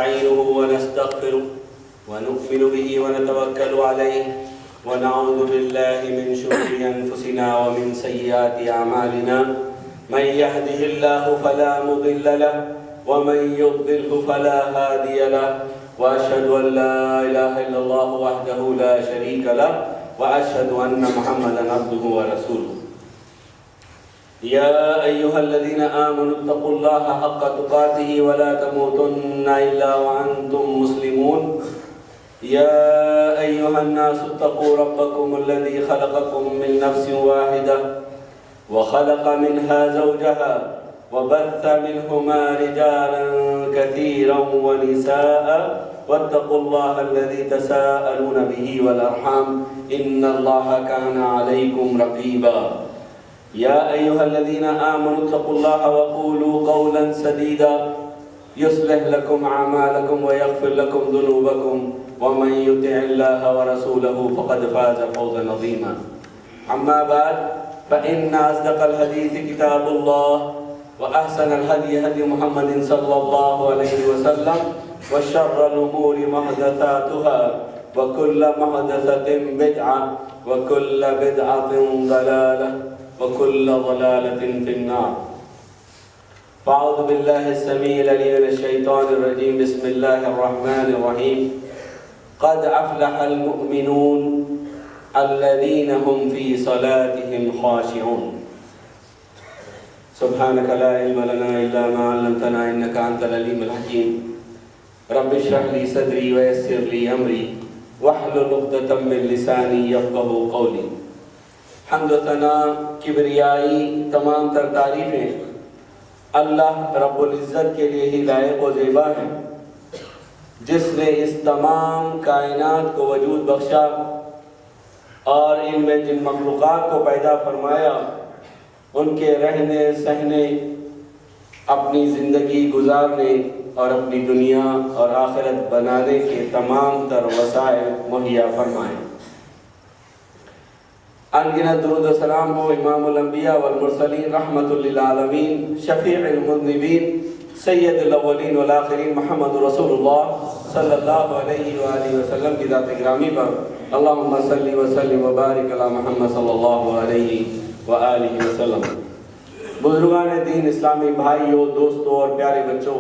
ونستعينه ونستغفره ونؤمن به ونتوكل عليه ونعوذ بالله من شرور أنفسنا ومن سيئات أعمالنا من يهده الله فلا مضل له ومن يضلله فلا هادي له وأشهد أن لا إله إلا الله وحده لا شريك له وأشهد أن محمدا عبده ورسوله يا أيها الذين آمنوا اتقوا الله حق تقاته ولا تموتن إلا وأنتم مسلمون يا أيها الناس اتقوا ربكم الذي خلقكم من نفس واحدة وخلق منها زوجها وبث منهما رجالا كثيرا ونساء واتقوا الله الذي تساءلون به والأرحام إن الله كان عليكم رقيبا يا أيها الذين آمنوا اتقوا الله وقولوا قولا سديدا يصلح لكم أعمالكم ويغفر لكم ذنوبكم ومن يطع الله ورسوله فقد فاز فوزا عظيما أما بعد فإن أصدق الحديث كتاب الله وأحسن الهدي هدي محمد صلى الله عليه وسلم وشر الأمور محدثاتها وكل محدثة بدعة وكل بدعة ضلالة وكل ضلالة في النار فأعوذ بالله السميع العليم من الشيطان الرجيم بسم الله الرحمن الرحيم قد أفلح المؤمنون الذين هم في صلاتهم خاشعون سبحانك لا علم لنا إلا ما علمتنا إنك أنت العليم الحكيم رب اشرح لي صدري ويسر لي أمري واحلل عقدة من لساني يفقهوا قولي حمد و ثنا کبریائی تمام تر تعریفیں اللہ رب العزت کے لیے ہی لائق و زیبا ہے جس نے اس تمام کائنات کو وجود بخشا اور ان میں جن مخلوقات کو پیدا فرمایا ان کے رہنے سہنے اپنی زندگی گزارنے اور اپنی دنیا اور آخرت بنانے کے تمام تر وسائل مہیا فرمائے انگنت درود و سلام ہو امام الانبیاء والمرسلین رحمت للعالمین شفیع المذنبین سید الاولین والآخرین محمد رسول اللہ صلی اللہ علیہ وآلہ وسلم کی ذات گرامی پر اللہم صلی وسلم وبارک علی محمد صلی اللہ علیہ وآلہ وسلم۔ بزرگان دین، اسلامی بھائیوں، دوستوں اور پیارے بچوں،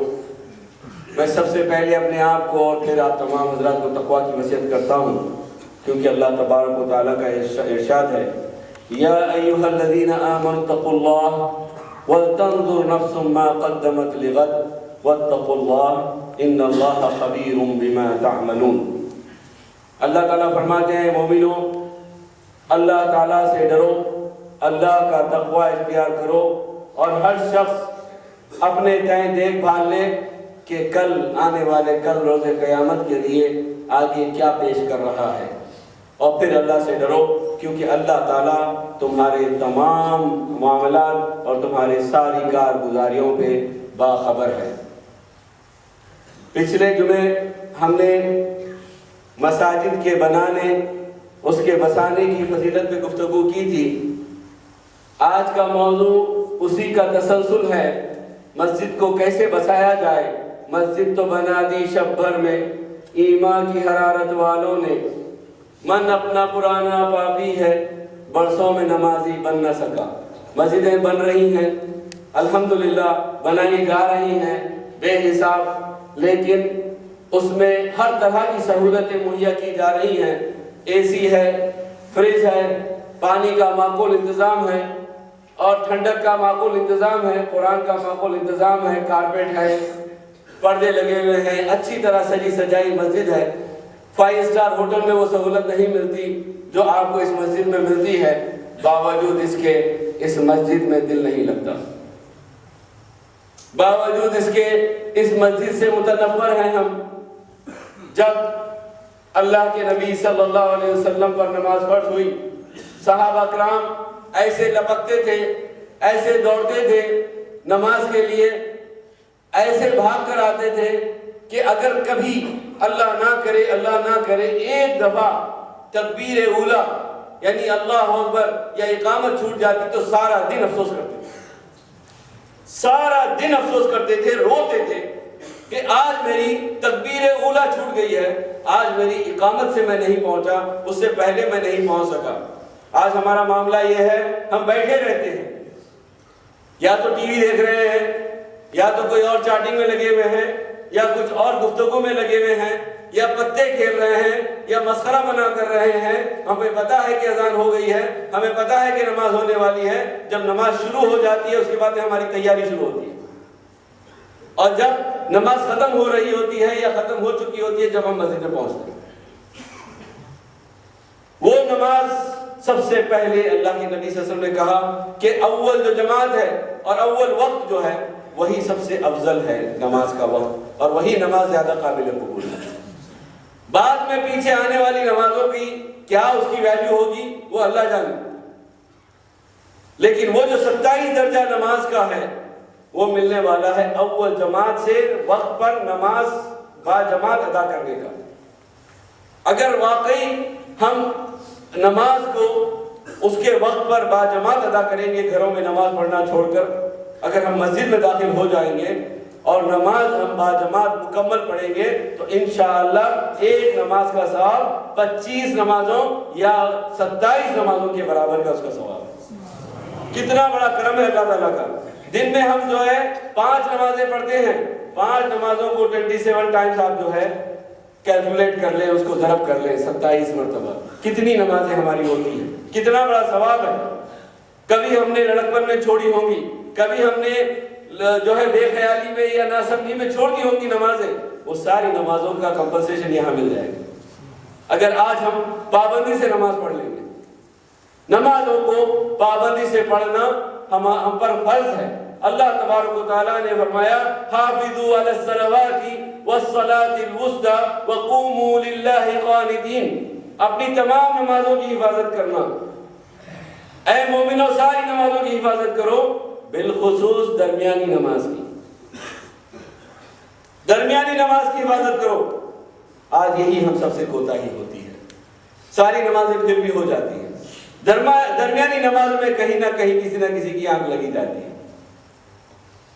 میں سب سے پہلے اپنے آپ کو اور پھر آپ تمام حضرات کو تقویٰ کی وصیت کرتا ہوں، کیونکہ اللہ تبارک و تعالیٰ کا ارشاد ہے یا ایھا الذین آمنوا اتقوا اللہ ولتنظر نفس ما قدمت لغد واتقوا اللہ ان اللہ خبیر بما تعملون۔ اللہ تعالیٰ فرماتے ہیں مومنوں، اللہ تعالیٰ سے ڈرو، اللہ کا تقوی اختیار کرو اور ہر شخص اپنے تئیں دیکھ بھال لے کہ کل آنے والے کل روز قیامت کے لیے آگے کیا پیش کر رہا ہے، اور پھر اللہ سے ڈرو کیونکہ اللہ تعالیٰ تمہارے تمام معاملات اور تمہارے ساری کارگزاریوں پہ باخبر ہے۔ پچھلے جمعے ہم نے مساجد کے بنانے، اس کے بسانے کی فضیلت پہ گفتگو کی تھی۔ آج کا موضوع اسی کا تسلسل ہے، مسجد کو کیسے بسایا جائے۔ مسجد تو بنا دی شب بھر میں ایمان کی حرارت والوں نے، من اپنا پرانا پاپی ہے برسوں میں نمازی بن نہ سکا۔ مسجدیں بن رہی ہیں، الحمدللہ بنائی جا رہی ہیں بے حساب، لیکن اس میں ہر طرح کی سہولتیں مہیا کی جا رہی ہیں۔ اے سی ہے، فریج ہے، پانی کا معقول انتظام ہے اور ٹھنڈک کا معقول انتظام ہے، قرآن کا معقول انتظام ہے، کارپیٹ ہے، پردے لگے ہوئے ہیں، اچھی طرح سجی سجائی مسجد ہے۔ 5 اسٹار ہوٹل میں وہ سہولت نہیں ملتی جو آپ کو اس مسجد میں ملتی ہے، باوجود اس کے اس مسجد میں دل نہیں لگتا، باوجود اس کے اس مسجد سے متنفر ہیں ہم۔ جب اللہ کے نبی صلی اللہ علیہ وسلم پر نماز فرض ہوئی، صحابہ کرام ایسے لپکتے تھے، ایسے دوڑتے تھے نماز کے لیے، ایسے بھاگ کر آتے تھے کہ اگر کبھی اللہ نہ کرے ایک دفعہ تکبیر اولا یعنی اللہ اکبر یا اقامت چھوٹ جاتی تو سارا دن افسوس کرتے تھے، روتے تھے کہ آج میری تکبیر اولا چھوٹ گئی ہے، آج میری اقامت سے میں نہیں پہنچا، اس سے پہلے میں نہیں پہنچ سکا۔ آج ہمارا معاملہ یہ ہے، ہم بیٹھے رہتے ہیں، یا تو ٹی وی دیکھ رہے ہیں، یا تو کوئی اور چاٹنگ میں لگے ہوئے ہیں، یا کچھ اور گفتگو میں لگے ہوئے ہیں، یا پتے کھیل رہے ہیں، یا مسخرہ بنا کر رہے ہیں۔ ہمیں پتہ ہے کہ اذان ہو گئی ہے، ہمیں پتہ ہے کہ نماز ہونے والی ہے۔ جب نماز شروع ہو جاتی ہے اس کے بعد ہماری تیاری شروع ہوتی ہے، اور جب نماز ختم ہو رہی ہوتی ہے یا ختم ہو چکی ہوتی ہے جب ہم مسجد میں پہنچتے ہیں۔ وہ نماز سب سے پہلے اللہ کے نبی صلی اللہ علیہ وسلم نے کہا کہ اول جو جماعت ہے اور اول وقت جو ہے وہی سب سے افضل ہے نماز کا وقت، اور وہی نماز زیادہ قابل قبول ہے۔ بعد میں پیچھے آنے والی نمازوں کی کیا اس کی ویلیو ہوگی وہ اللہ جانے، لیکن وہ جو 27 درجہ نماز کا ہے وہ ملنے والا ہے اول جماعت سے وقت پر نماز با جماعت ادا کرنے کا۔ اگر واقعی ہم نماز کو اس کے وقت پر با جماعت ادا کریں گے، گھروں میں نماز پڑھنا چھوڑ کر اگر ہم مسجد میں داخل ہو جائیں گے اور نماز ہم با جماعت مکمل پڑھیں گے تو انشاءاللہ ایک نماز کا ثواب 25 نمازوں یا 27 نمازوں کے برابر کا اس کا ثواب ہے۔ کتنا بڑا کرم ہے اللہ تعالیٰ کا۔ دن میں ہم جو ہے 5 نمازیں پڑھتے ہیں، 5 نمازوں کو 27 ٹائمز آپ جو ہے کیلکولیٹ کر لیں، اس کو ضرب کر لیں 27 مرتبہ، کتنی نمازیں ہماری ہوتی ہیں، کتنا بڑا ثواب ہے۔ کبھی ہم نے لڑکپن میں چھوڑی ہوں گی، کبھی ہم نے جو ہے بے خیالی میں یا ناسمجھی میں چھوڑ دی ہوں گی نمازیں، وہ ساری نمازوں کا کمپنسیشن یہاں مل جائے گا اگر آج ہم پابندی سے نماز پڑھ لیں گے۔ نمازوں کو پابندی سے پڑھنا ہم پر فرض ہے۔ اللہ تبارک و تعالیٰ نے فرمایا حافظوا علی الصلوات والصلاة الوسطى وقوموا للہ قانتین، اپنی تمام نمازوں کی حفاظت کرنا۔ اے مومنوں ساری نمازوں کی حفاظت کرو، بالخصوص درمیانی نماز کی، درمیانی نماز کی حفاظت کرو۔ آج یہی ہم سب سے کوتاہی ہوتی ہے، ساری نمازیں پھر بھی ہو جاتی ہیں، درمیانی نماز میں کہیں نہ کہیں کسی نہ کسی کی آنکھ لگی جاتی ہے۔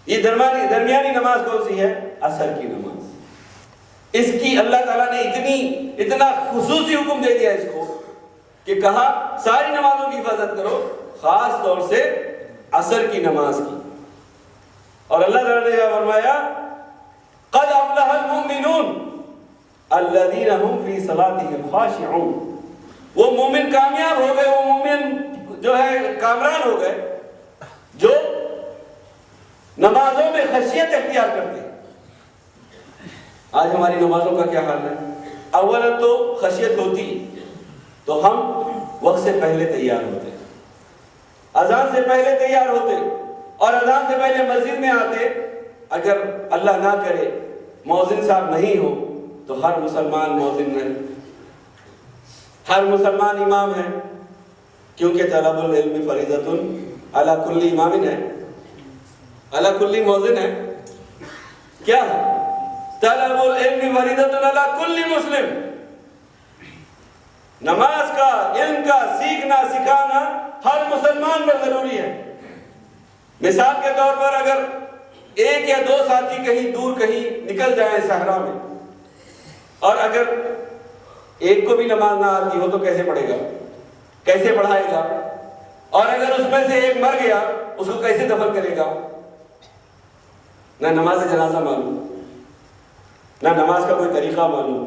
یہ درمیانی نماز کون سی ہے؟ عصر کی نماز۔ اس کی اللہ تعالیٰ نے اتنا خصوصی حکم دے دیا اس کو کہ کہا ساری نمازوں کی حفاظت کرو، خاص طور سے عصر کی نماز کی۔ اور اللہ تعالیٰ نے فرمایا قد افلح المؤمنون الذین هم فی صلاتهم خاشعون، وہ مومن کامیاب ہو گئے، وہ مومن جو ہے کامران ہو گئے جو نمازوں میں خشیت اختیار کرتے ہیں۔ آج ہماری نمازوں کا کیا حال ہے؟ اولا تو خشیت ہوتی تو ہم وقت سے پہلے تیار ہوتے، اذان سے پہلے تیار ہوتے، اور اذان سے پہلے مسجد میں آتے۔ اگر اللہ نہ کرے مؤذن صاحب نہیں ہو تو ہر مسلمان مؤذن ہے، ہر مسلمان امام ہے، کیونکہ طلب العلم فریضۃ علی کل امام ہے، علی کل مؤذن ہے۔ کیا ہے؟ طلب العلم فریضۃ علی کل مسلم۔ نماز کا، علم کا سیکھنا سکھانا ہر مسلمان پر ضروری ہے۔ مثال کے طور پر اگر 1 یا 2 ساتھی کہیں دور کہیں نکل جائیں صحرا میں، اور اگر ایک کو بھی نماز نہ آتی ہو تو کیسے پڑھے گا، کیسے پڑھائے گا؟ اور اگر اس میں سے ایک مر گیا اس کو کیسے دفن کرے گا؟ نہ نماز جنازہ معلوم، نہ نماز کا کوئی طریقہ معلوم،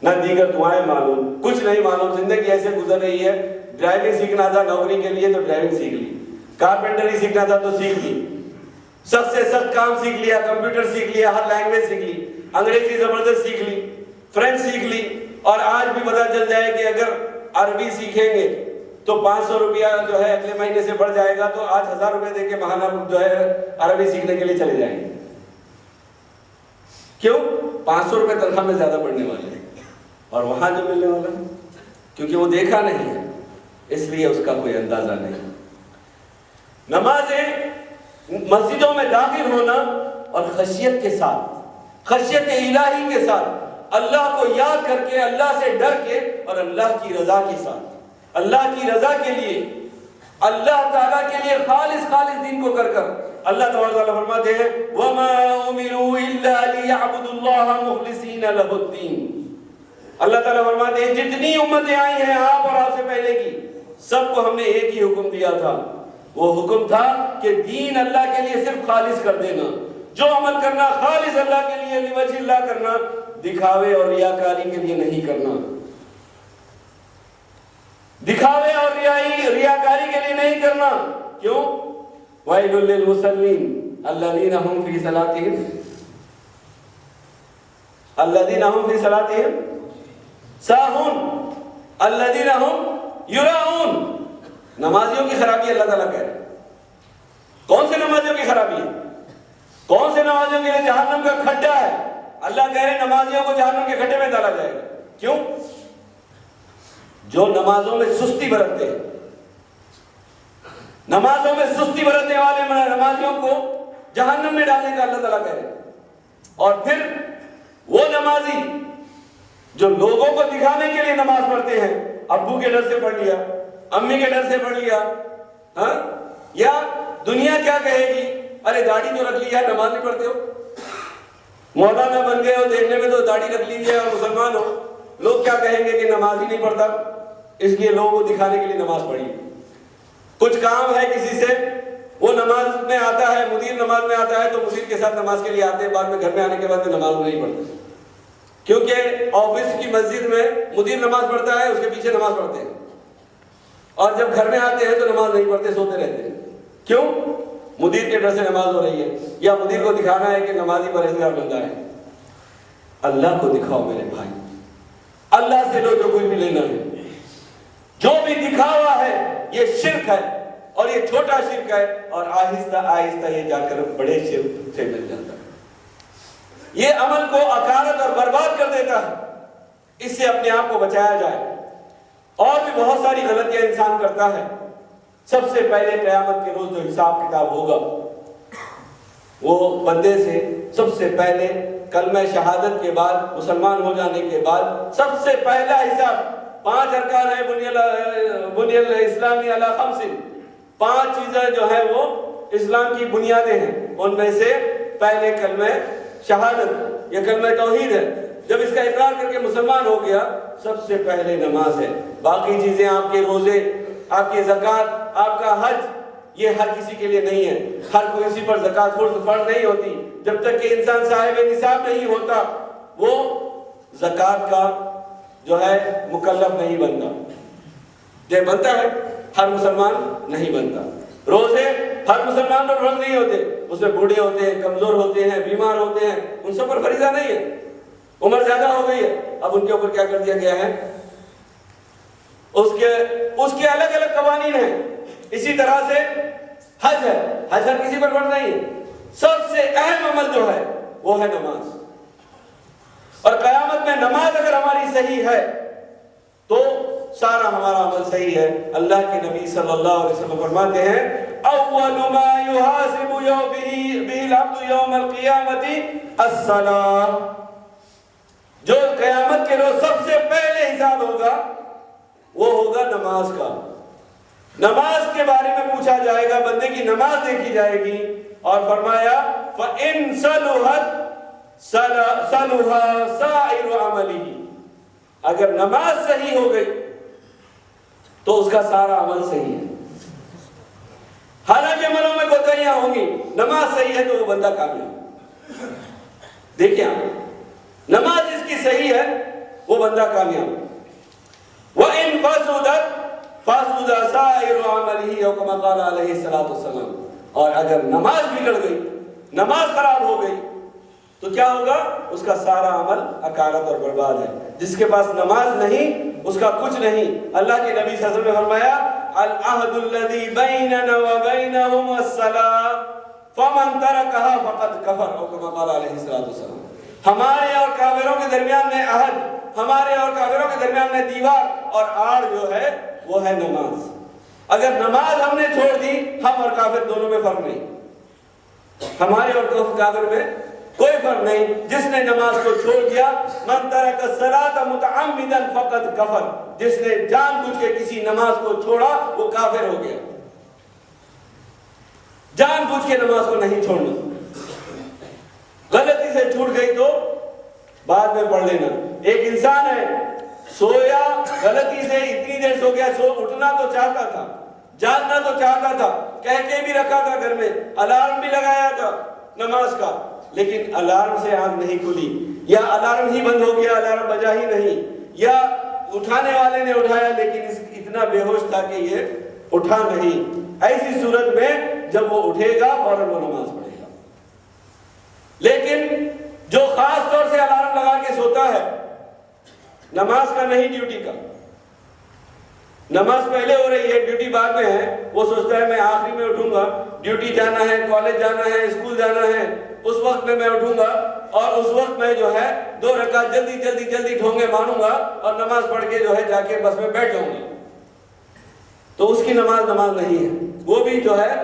نہ دیگر دعائیں معلوم، کچھ نہیں معلوم۔ زندگی ایسے گزر رہی ہے، ڈرائیونگ سیکھنا تھا نوکری کے لیے تو ڈرائیونگ سیکھ لی، کارپینٹری سیکھنا تھا تو سیکھ لی، سخت سے سخت کام سیکھ لیا، کمپیوٹر سیکھ لیا، ہر لینگویج سیکھ لی، انگریزی زبردست سیکھ لی، فرینچ سیکھ لی، اور آج بھی پتہ چل جائے کہ اگر عربی سیکھیں گے تو 500 روپیہ جو ہے اگلے مہینے سے بڑھ جائے گا، تو آج 1000 روپے دے کے ماہانہ جو ہے عربی سیکھنے کے لیے چلے جائیں گے۔ کیوں؟ 500 روپے تنخواہ میں زیادہ پڑھنے والے ہیں، اور وہاں جو ملنے والا ہے کیونکہ وہ دیکھا نہیں ہے اس لیے اس کا کوئی اندازہ نہیں۔ نمازیں مسجدوں میں داخل ہونا اور خشیت کے ساتھ، خشیت الہی کے ساتھ، اللہ کو یاد کر کے، اللہ سے ڈر کے، اور اللہ کی رضا کے ساتھ، اللہ کی رضا کے لیے، اللہ تعالیٰ کے لیے خالص دین کو کر اللہ تبارک و تعالیٰ فرماتے ہیں وَمَا أُمِرُوا إِلَّا لِيَعْبُدُوا اللَّهَ مُخْلِصِينَ لَهُ الدِّينَ۔ اللہ تعالیٰ فرماتے ہیں جتنی امتیں آئی ہیں آپ اور آپ سے پہلے کی، سب کو ہم نے ایک ہی حکم دیا تھا، وہ حکم تھا کہ دین اللہ کے لیے صرف خالص کر دینا، جو عمل کرنا خالص اللہ کے لیے لوجہ اللہ کرنا، دکھاوے اور ریاکاری کے لیے نہیں کرنا، دکھاوے اور ریاکاری کے لیے نہیں کرنا۔ کیوں؟ وَيْلٌ لِّلْمُصَلِّينَ الَّذِينَ هُمْ فِي صَلَاتِهِمْ سَاهُونَ الَّذِينَ هُمْ يُرَاءُونَ۔ نمازیوں کی خرابی اللہ تعالیٰ کہہ رہے ہیں۔ کون سے نمازیوں کی خرابی ہے؟ کون سے نمازیوں کے لیے جہنم کا کھڈا ہے؟ اللہ کہہ رہے ہیں نمازیوں کو جہنم کے کھڈے میں ڈالا جائے گا۔ کیوں؟ جو نمازوں میں سستی برتتے ہیں، نمازوں میں سستی برتنے والے نمازیوں کو جہنم میں ڈالنے کا اللہ تعالیٰ کہہ رہے ہیں۔ اور پھر وہ نمازی جو لوگوں کو دکھانے کے لیے نماز پڑھتے ہیں، ابو کے ڈر سے پڑھ لیا، امی کے ڈر سے پڑھ لیا، ہاں، یا دنیا کیا کہے گی، ارے داڑھی تو رکھ لی ہے، نماز نہیں پڑھتے ہو، مولانا بن گئے ہو، دیکھنے میں تو داڑھی رکھ لیجیے اور مسلمان ہو، لوگ کیا کہیں گے کہ نماز ہی نہیں پڑھتا، اس لیے لوگوں کو دکھانے کے لیے نماز پڑھی۔ کچھ کام ہے کسی سے، وہ نماز میں آتا ہے، مدیر نماز میں آتا ہے تو مدیر کے ساتھ نماز کے لیے آتے ہیں، بعد میں گھر میں آنے کے بعد میں نماز نہیں پڑھتے، کیونکہ آفس کی مسجد میں مدیر نماز پڑھتا ہے، اس کے پیچھے نماز پڑھتے ہیں، اور جب گھر میں آتے ہیں تو نماز نہیں پڑھتے، سوتے رہتے ہیں۔ کیوں؟ مدیر کے ڈر سے نماز ہو رہی ہے، یا مدیر کو دکھانا ہے کہ نمازی پرہیزگار بندہ ہے۔ اللہ کو دکھاؤ میرے بھائی، اللہ سے لو جو کچھ بھی لینا ہے، جو بھی دکھاوا ہے یہ شرک ہے، اور یہ چھوٹا شرک ہے، اور آہستہ آہستہ یہ جا کر بڑے شرک سے مل جاتا ہے۔ یہ عمل کو اکارت اور برباد کر دیتا ہے۔ اس سے اپنے آپ کو بچایا جائے۔ اور بھی بہت ساری غلطیاں انسان کرتا ہے۔ سب سے پہلے قیامت کے روز جو حساب کتاب ہوگا، وہ بندے سے سب سے پہلے کلمہ شہادت کے بعد، مسلمان ہو جانے کے بعد سب سے پہلا حساب 5 ارکان ہے بنی الاسلامی علی 5، 5 چیزیں جو ہے وہ اسلام کی بنیادیں ہیں، ان میں سے پہلے کلمہ شہادت، یہ کلمہ توحید ہے۔ جب اس کا اقرار کر کے مسلمان ہو گیا، سب سے پہلے نماز ہے۔ باقی چیزیں آپ کے روزے، آپ کی زکوٰۃ، آپ کا حج، یہ ہر کسی کے لیے نہیں ہے۔ ہر کسی پر زکوٰۃ فرض نہیں ہوتی۔ جب تک کہ انسان صاحب نصاب نہیں ہوتا، وہ زکوٰۃ کا جو ہے مکلف نہیں بنتا۔ جو بنتا ہے ہر مسلمان نہیں بنتا۔ روزے ہر مسلمان پر فرض نہیں ہوتے، اس میں بوڑھے ہوتے ہیں، کمزور ہوتے ہیں، بیمار ہوتے ہیں، ان سب پر فریضہ نہیں ہے۔ عمر زیادہ ہو گئی ہے، اب ان کے اوپر کیا کر دیا گیا ہے، اس کے الگ الگ قوانین ہیں۔ اسی طرح سے حج ہے، حج ہر کسی پر فرض نہیں ہے۔ سب سے اہم عمل جو ہے وہ ہے نماز، اور قیامت میں نماز اگر ہماری صحیح ہے تو سارا ہمارا عمل صحیح ہے۔ اللہ کے نبی صلی اللہ علیہ وسلم فرماتے ہیں اول ما يحاسب به العبد يوم القيامة الصلاة، جو قیامت کے روز سب سے پہلے حساب ہوگا وہ ہوگا نماز کا۔ نماز کے بارے میں پوچھا جائے گا، بندے کی نماز دیکھی جائے گی، اور فرمایا فَإِن صَلُحَتْ صَلُحَ سَائِرُ عَمَلِهِ، اگر نماز صحیح ہو گئی تو اس کا سارا عمل صحیح ہے۔ حالانکہ عملوں میں کوتاہیاں ہوں گی، نماز صحیح ہے تو وہ بندہ کامیاب۔ دیکھیں آپ، نماز جس کی صحیح ہے وہ بندہ کامیاب۔ وَإِن فَسُدَتْ فَسُدَ سَائِرُ عَمَلِهِ، او کما قال علیہ الصلوۃ والسلام، اور اگر نماز بگڑ گئی، نماز خراب ہو گئی تو کیا ہوگا؟ اس کا سارا عمل اکارت اور برباد ہے۔ جس کے پاس نماز نہیں اس کا کچھ نہیں۔ اللہ کے نبی صلی اللہ علیہ وسلم نے فرمایا العہد الذی بیننا وبینہم الصلاۃ فمن ترکها فقد کفر، او کما قال علیہ الصلوۃ والسلام۔ ہمارے اور کافروں کے درمیان میں عہد، ہمارے اور کافروں کے درمیان میں دیوار اور آڑ جو ہے وہ ہے نماز۔ اگر نماز ہم نے چھوڑ دی، ہم اور کافر دونوں میں فرق نہیں، ہمارے اور کافر میں کوئی فرق نہیں۔ جس نے نماز کو چھوڑ دیا، من ترک الصلاۃ متعمدا فقد کفر، جس نے جان بوجھ کے کسی نماز کو چھوڑا وہ کافر ہو گیا۔ جان بوجھ کے نماز کو نہیں چھوڑنا، غلطی سے چھوٹ گئی تو بعد میں پڑھ لینا۔ ایک انسان ہے سویا، غلطی سے اتنی دیر سو گیا، اٹھنا تو چاہتا تھا، جاگنا تو چاہتا تھا، کہہ کے بھی رکھا تھا گھر میں، الارم بھی لگایا تھا نماز کا، لیکن الارم سے آنکھ نہیں کھلی، یا الارم ہی بند ہو گیا، الارم بجا ہی نہیں، یا اٹھانے والے نے اٹھایا لیکن اتنا بے ہوش تھا کہ یہ اٹھا نہیں۔ ایسی صورت میں جب وہ اٹھے گا فوراً وہ نماز پڑھے گا۔ لیکن جو خاص طور سے الارم لگا کے سوتا ہے، نماز کا نہیں ڈیوٹی کا، نماز پہلے ہو رہی ہے ڈیوٹی بعد میں ہے، وہ سوچتا ہے میں آخری میں اٹھوں گا، ڈیوٹی جانا ہے، کالج جانا ہے، اسکول جانا ہے، اس وقت میں اٹھوں گا اور اس وقت میں جو ہے 2 رکعت جلدی ڈھونگے ماروں گا اور نماز پڑھ کے جو ہے جا کے بس میں بیٹھ جاؤں گا، تو اس کی نماز نہیں ہے، وہ بھی جو ہے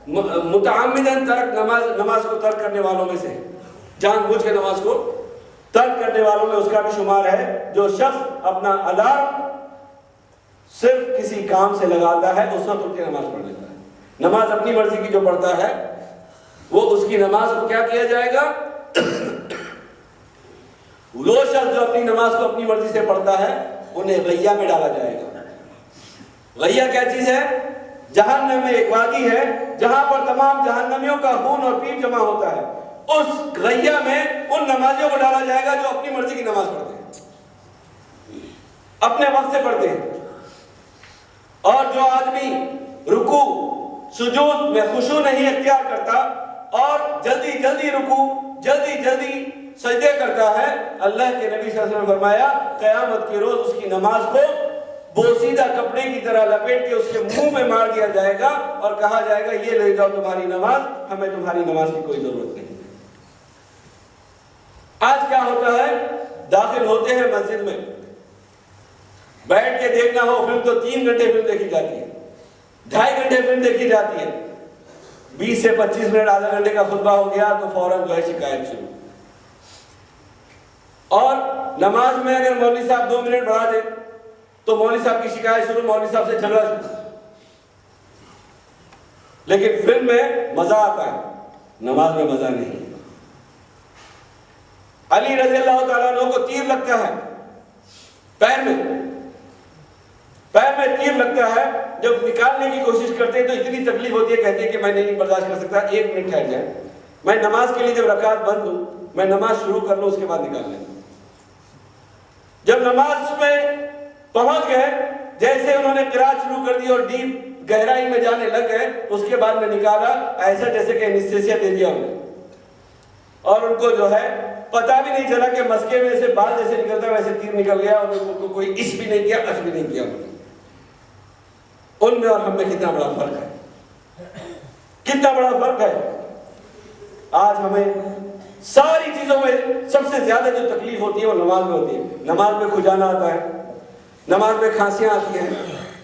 متعمداً نماز کو ترک کرنے والوں میں سے، جان بوجھ کے نماز کو ترک کرنے والوں میں اس کا بھی شمار ہے۔ جو شخص اپنا الارم صرف کسی کام سے لگاتا ہے اس وقت اٹھ کے نماز پڑھ لیتا ہے، نماز اپنی مرضی کی جو پڑھتا ہے وہ اس کی نماز کو کیا کیا جائے گا؟ وہ شخص جو اپنی نماز کو اپنی مرضی سے پڑھتا ہے انہیں غیہ میں ڈالا جائے گا۔ غیہ کیا چیز ہے؟ جہنم میں ایک وادی ہے جہاں پر تمام جہنمیوں کا خون اور پیپ جمع ہوتا ہے، اس غیہ میں ان نمازیوں کو ڈالا جائے گا جو اپنی مرضی کی نماز پڑھتے ہیں، اپنے وقت سے پڑھتے ہیں، اور جو آدمی رکوع سجود میں خشوع نہیں اختیار کرتا اور جلدی رکوع جلدی سجدے کرتا ہے، اللہ کے نبی صلی اللہ علیہ وسلم نے فرمایا قیامت کے روز اس کی نماز کو بوسیدہ کپڑے کی طرح لپیٹ کے اس کے منہ میں مار دیا جائے گا اور کہا جائے گا یہ لے جاؤ تمہاری نماز، ہمیں تمہاری نماز کی کوئی ضرورت نہیں۔ آج کیا ہوتا ہے؟ داخل ہوتے ہیں مسجد میں، بیٹھ کے دیکھنا ہو فلم تو 3 گھنٹے فلم دیکھی جاتی ہے، 2.5 گھنٹے فلم دیکھی جاتی ہے، 20 سے 25 منٹ آدھا گھنٹے کا خطبہ ہو گیا تو فوراً جو ہے شکایت شروع، اور نماز میں اگر مولوی صاحب 2 منٹ بڑھا دیں تو مولوی صاحب کی شکایت شروع، مولوی صاحب سے جھگڑا شروع۔ لیکن فلم میں مزہ آتا ہے، نماز میں مزہ نہیں۔ علی رضی اللہ تعالیٰ عنہ کو تیر لگتا ہے پیر میں تیر لگتا ہے، جب نکالنے کی کوشش کرتے ہیں تو اتنی تکلیف ہوتی ہے، کہتے ہیں کہ میں نہیں برداشت کر سکتا، 1 منٹ ٹھہر جائے، میں نماز کے لیے جب رکعت بند ہوں میں نماز شروع کر لوں اس کے بعد نکال لیں۔ جب نماز میں پہنچ گئے، جیسے انہوں نے قرات شروع کر دی اور ڈیپ گہرائی میں جانے لگ گئے، اس کے بعد میں نکالا ایسا جیسے کہ انیستھیسیا دے دیا انہیں، اور ان کو جو ہے پتہ بھی نہیں چلا کہ مسکے میں سے بال جیسے نکلتا ہے ویسے تیر نکل گیا، اور ان کو کوئی عش بھی نہیں کیا، اش بھی نہیں کیا۔ ان میں اور ہم میں کتنا بڑا فرق ہے، کتنا بڑا فرق ہے۔ آج ہمیں ساری چیزوں میں سب سے زیادہ جو تکلیف ہوتی ہے وہ نماز میں ہوتی ہے۔ نماز میں کھجانا آتا ہے، نماز میں کھانسیاں آتی ہیں،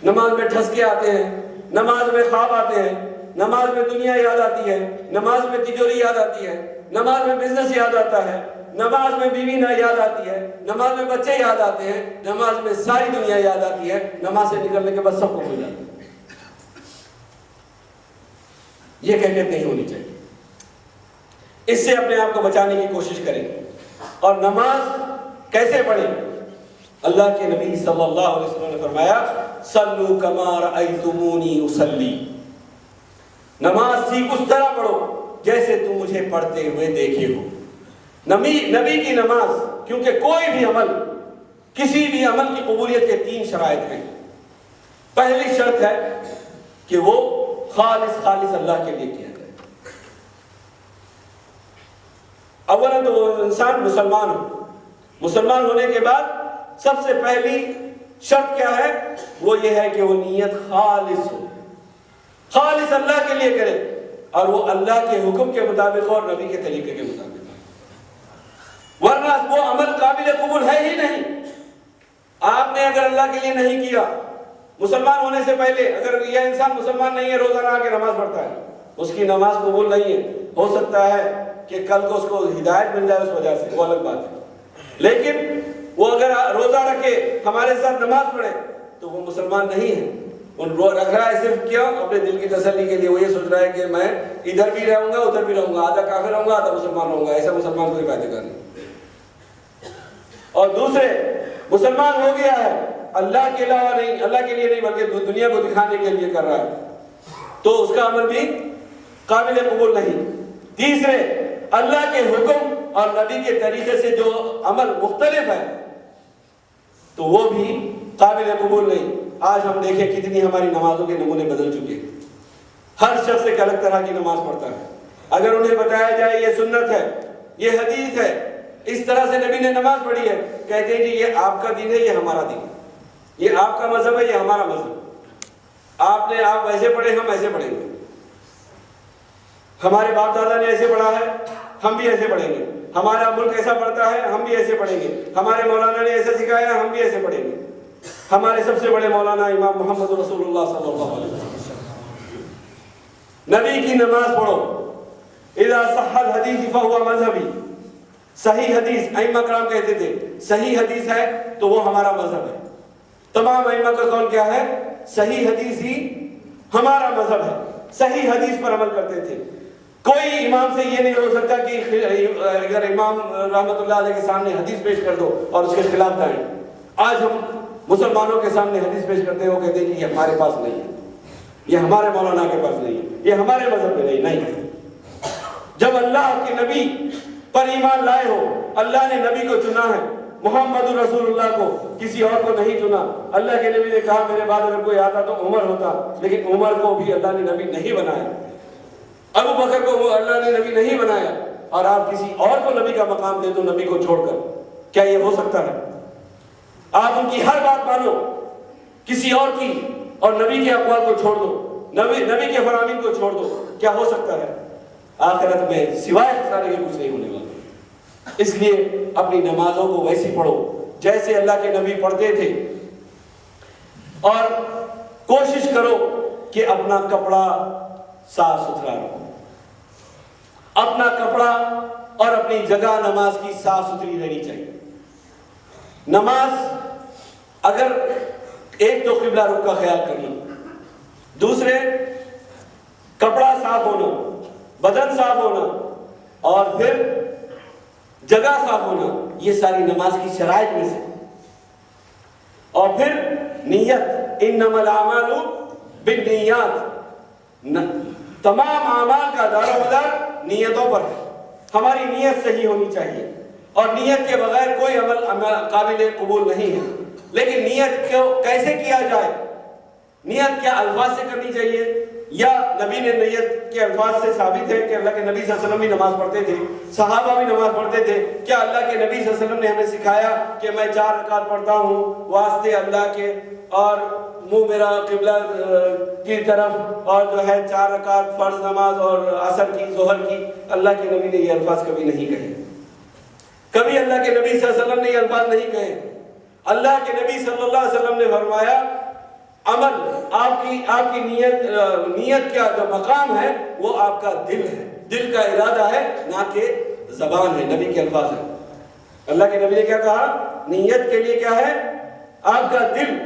نماز میں ٹھسکے آتے ہیں، نماز میں خواب آتے ہیں، نماز میں دنیا یاد آتی ہے، نماز میں تجوری یاد آتی ہے، نماز میں بزنس یاد آتا ہے، نماز میں بیوی نہ یاد آتی ہے، نماز میں بچے یاد آتے ہیں، نماز میں ساری دنیا یاد آتی ہے، نماز سے نکلنے کے بعد سب کو بھول جاتا ہے۔ یہ کیفیت نہیں ہونی چاہیے، اس سے اپنے آپ کو بچانے کی کوشش کریں۔ اور نماز کیسے پڑھیں؟ اللہ کے نبی صلی اللہ علیہ وسلم نے فرمایا صلو کما رأیتمونی اصلی، نماز ٹھیک اس طرح پڑھو جیسے تم مجھے پڑھتے ہوئے دیکھے ہو۔ نبی کی نماز، کیونکہ کوئی بھی عمل، کسی بھی عمل کی قبولیت کے 3 شرائط ہیں۔ پہلی شرط ہے کہ وہ خالص اللہ کے لیے کیا جائے، اولا تو وہ انسان مسلمان ہو، مسلمان ہونے کے بعد سب سے پہلی شرط کیا ہے؟ وہ یہ ہے کہ وہ نیت خالص ہو، خالص اللہ کے لیے کرے، اور وہ اللہ کے حکم کے مطابق اور نبی کے طریقے کے مطابق، ورنہ وہ عمل قابل قبول ہے ہی نہیں۔ آپ نے اگر اللہ کے لیے نہیں کیا، مسلمان ہونے سے پہلے اگر یہ انسان مسلمان نہیں ہے، روزانہ آ کے نماز پڑھتا ہے، اس کی نماز قبول نہیں ہے۔ ہو سکتا ہے کہ کل کو اس کو ہدایت مل جائے اس وجہ سے، وہ الگ بات ہے، لیکن وہ اگر روزہ رکھے، ہمارے ساتھ نماز پڑھے، تو وہ مسلمان نہیں ہے۔ رکھ رہا ہے صرف کیوں؟ اپنے دل کی تسلی کے لیے. وہ یہ سوچ رہا ہے کہ میں ادھر بھی رہوں گا ادھر بھی رہوں گا, آدھا کافر رہوں گا آدھا مسلمان رہوں گا. ایسا مسلمان کوئی فائدہ کا نہیں. اور دوسرے مسلمان ہو گیا ہے اللہ کے علاوہ نہیں, اللہ کے لیے نہیں بلکہ دنیا کو دکھانے کے لیے کر رہا ہے, تو اس کا عمل بھی قابل قبول نہیں. تیسرے اللہ کے حکم اور نبی کے طریقے سے جو عمل مختلف ہے تو وہ بھی قابل قبول نہیں. آج ہم دیکھیں کتنی ہماری نمازوں کے نمونے بدل چکے. ہر شخص ایک الگ طرح کی نماز پڑھتا ہے. اگر انہیں بتایا جائے یہ سنت ہے, یہ حدیث ہے, اس طرح سے نبی نے نماز پڑھی ہے, کہتے ہیں جی یہ آپ کا دین ہے, یہ ہمارا دین ہے, یہ آپ کا مذہب ہے, یہ ہمارا مذہب. آپ ایسے پڑھے, ہم ایسے پڑھیں گے. ہمارے باپ دادا نے ایسے پڑھا ہے, ہم بھی ایسے پڑھیں گے. ہمارا ملک ایسا پڑھتا ہے, ہم بھی ایسے پڑھیں گے. ہمارے مولانا نے ایسا سکھایا, ہم بھی ایسے پڑھیں گے. ہمارے سب سے بڑے مولانا امام محمد رسول اللہ صلی اللہ علیہ وسلم. نبی کی نماز پڑھو. اذا صح الحدیث فهو مذہبی. صحیح حدیث, ائمہ کرام کہتے تھے صحیح حدیث ہے تو وہ ہمارا مذہب ہے. تمام ائمہ کا قول کیا ہے؟ صحیح حدیث ہی ہمارا مذہب ہے. صحیح حدیث پر عمل کرتے تھے. کوئی امام سے یہ نہیں ہو سکتا کہ اگر امام رحمت اللہ علیہ کے سامنے حدیث پیش کر دو اور اس کے خلاف جائیں. آج ہم مسلمانوں کے سامنے حدیث پیش کرتے ہیں, وہ کہتے ہیں کہ یہ ہمارے پاس نہیں ہے, یہ ہمارے مولانا کے پاس نہیں ہے, یہ ہمارے مذہب میں نہیں. جب اللہ کے نبی پر ایمان لائے ہو, اللہ نے نبی کو چنا ہے, محمد رسول اللہ کو, کسی اور کو نہیں چنا. اللہ کے نبی نے کہا میرے بعد اگر کوئی آتا تو عمر ہوتا, لیکن عمر کو بھی اللہ نے نبی نہیں بنایا. ابو بکر کو اللہ نے نبی نہیں بنایا, اور آپ کسی اور کو نبی کا مقام دے دو نبی کو چھوڑ کر. کیا یہ ہو سکتا ہے؟ آپ ان کی ہر بات مانو کسی اور کی, اور نبی کے اقوال کو چھوڑ دو, نبی کے فرامین کو چھوڑ دو. کیا ہو سکتا ہے؟ آخرت میں سوائے خسارے کے کچھ نہیں ہونے والا. اس لیے اپنی نمازوں کو ویسی پڑھو جیسے اللہ کے نبی پڑھتے تھے, اور کوشش کرو کہ اپنا کپڑا صاف ستھرا رکھو. اپنا کپڑا اور اپنی جگہ نماز کی صاف ستھری رہنی چاہیے. نماز اگر ایک تو قبلہ رخ کا خیال کرنا, دوسرے کپڑا صاف ہونا, بدن صاف ہونا, اور پھر جگہ صاف ہونا, یہ ساری نماز کی شرائط میں سے. اور پھر نیت, انما الاعمال بالنیات, تمام اعمال کا دار و مدار نیتوں پر ہے. ہماری نیت صحیح ہونی چاہیے, اور نیت کے بغیر کوئی عمل قابل قبول نہیں ہے. لیکن نیت کو کیسے کیا جائے؟ نیت کیا الفاظ سے کرنی چاہیے, یا نبی نے نیت کے الفاظ سے ثابت ہے کہ اللہ کے نبی صلی اللہ علیہ وسلم بھی نماز پڑھتے تھے, صحابہ بھی نماز پڑھتے تھے. کیا اللہ کے نبی صلی اللہ علیہ وسلم نے ہمیں سکھایا کہ میں 4 رکعت پڑھتا ہوں واسطے اللہ کے, اور منہ میرا قبلہ کی طرف, اور جو ہے 4 رکعت فرض نماز اور عصر کی, ظہر کی؟ اللہ کے نبی نے یہ الفاظ کبھی نہیں کہے. کبھی اللہ کے نبی صلی اللہ علیہ وسلم نے یہ الفاظ نہیں کہے. اللہ کے نبی صلی اللہ علیہ وسلم نے فرمایا عمل, آپ کی نیت کا جو مقام ہے وہ آپ کا دل ہے, دل کا ارادہ ہے, نہ کہ زبان ہے. نبی کے الفاظ ہیں. اللہ کے نبی نے کیا کہا؟ نیت کے لیے کیا ہے؟ آپ کا دل.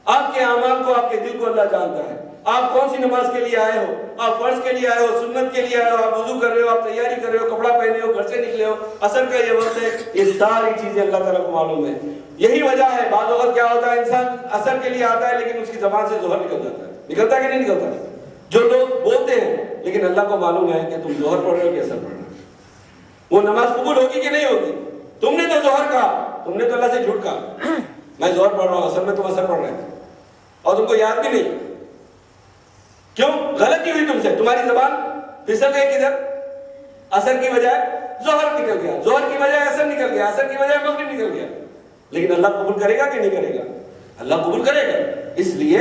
آپ کے اعمال کو, آپ کے دل کو اللہ جانتا ہے. آپ کون سی نماز کے لیے آئے ہو؟ آپ فرض کے لیے آئے ہو, سنت کے لیے آئے ہو, آپ وضو کر رہے ہو, آپ تیاری کر رہے ہو, کپڑا پہنے ہو, گھر سے نکلے ہو, عصر کا یہ وقت ہے, یہ ساری چیزیں اللہ تعالیٰ کو معلوم ہے. یہی وجہ ہے بعض وقت کیا ہوتا ہے, انسان عصر کے لیے آتا ہے لیکن اس کی زبان سے ظہر نکل جاتا ہے. نکلتا ہے کہ نہیں نکلتا؟ جو لوگ بولتے ہیں لیکن اللہ کو معلوم ہے کہ تم ظہر پڑھ رہے ہو کہ عصر پڑھ رہے ہو. وہ نماز قبول ہوگی کہ نہیں ہوگی؟ تم نے تو ظہر کہا, تم نے تو اللہ سے جھوٹ کہا میں ظہر پڑھ رہا ہوں, اصل میں تم عصر پڑھ رہے تھے, اور تم کو یاد بھی نہیں. کیوں؟ غلطی ہوئی تم سے, تمہاری زبان پھسل گئی کدھر؟ عصر کی بجائے ظہر نکل گیا, ظہر کی بجائے عصر نکل گیا, عصر کی بجائے مغرب نکل گیا. لیکن اللہ قبول کرے گا کہ نہیں کرے گا؟ اللہ قبول کرے گا. اس لیے